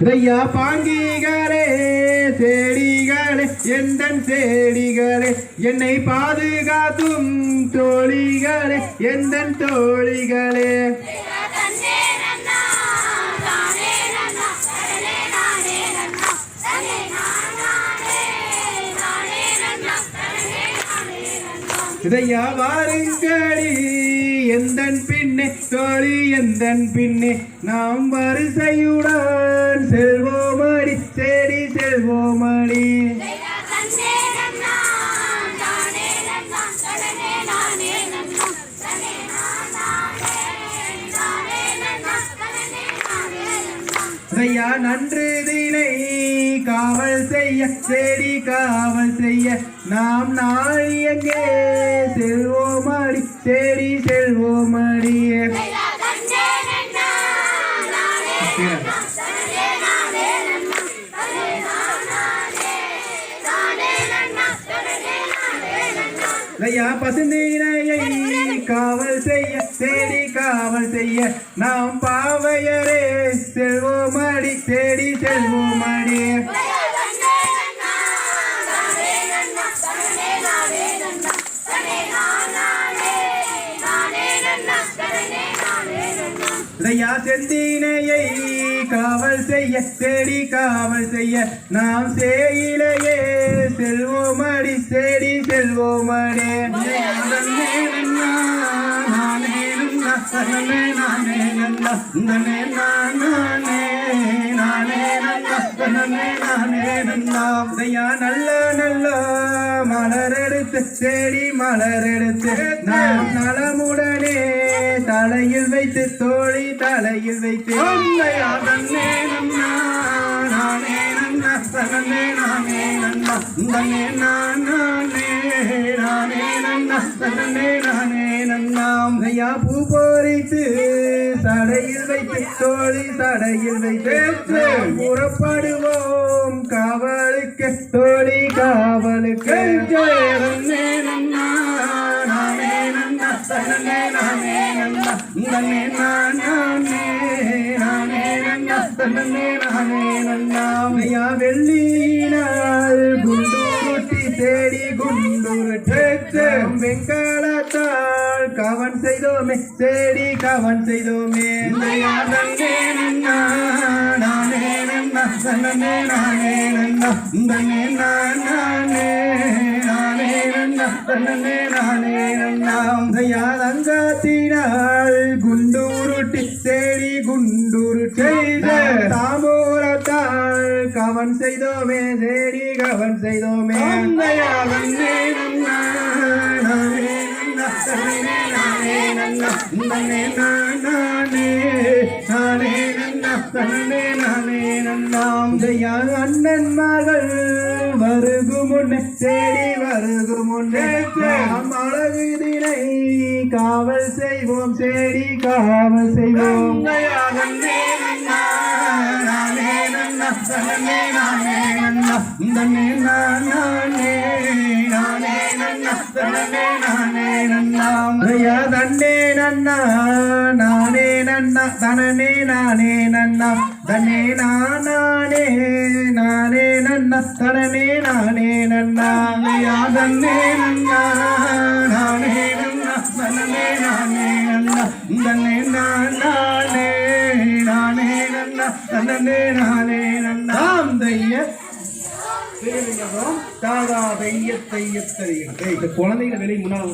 ஐயா பாங்கிகளே செடிகளே எந்தன் செடிகளே என்னை பாதுகாத்தும் தோழிகளே எந்தன் தோழிகளே இதையா வாருங்கடி எந்தன் பின்னே தோழி எந்தன் பின்னே நாம் வரிசையுடன் செல்வோமடி தேடி செல்வோமடி ஐயா நன்று தினை காவல் செய்ய தேடி காவல் செய்ய நாம் நாளை எங்கே செல்வோமடி தேடி செல்வோமடி ஐயா பசுந்தீனையை காவல் செய்ய தேடி காவல் செய்ய நாம் பாவையரே செல்வோமடி தேடி செல்வோமடி ஐயா செந்தீனையை காவல் செய்ய தேடி காவல் செய்ய நாம் சேயிலையே செல்வோமடி தேடி செல்வோமடி நல்ல நல்ல மலரெடுத்து தேடி மலரெடுத்து நாம் நலமுடனே தலையில் வைத்து தோழி தலையில் வைத்து பூ போரித்து தடையில் வைத்து தோழி தடையில் வைத்து புறப்படுவோம் காவலுக்கு தோழி காவலுக்கு வெள்ளினால் குண்டூருட்டி தேடி குண்டூருட்டு வெங்கலத்தால் கவன் செய்தோமே தேடி கவன் செய்தோமே அங்கத்தினால் குண்டூருட்டி தேடி குண்டூருட்டு தாமூரத்தால் கவன் செய்தோமே தேடி கவன் செய்தோமே அண்ணன் மகள் வருகு முன்னே தேடி வருகு முன்னே அழகுதினை காவல் செய்வோம் தேடி காவல் செய்வோம் தன்னே நன்னா நானே நன்னா தனனே நானே நன்னா தன்னே நானே நானே நன்னா தனனே நானே நன்னா தன்னே நன்னா நானே நன்னா தனனே நானே நன்னா தன்னே நானே நானே நன்னா தனனே நானே நன்னா தைய தாதா தைய தைய குழந்தைங்க வெளியே முன்னாள்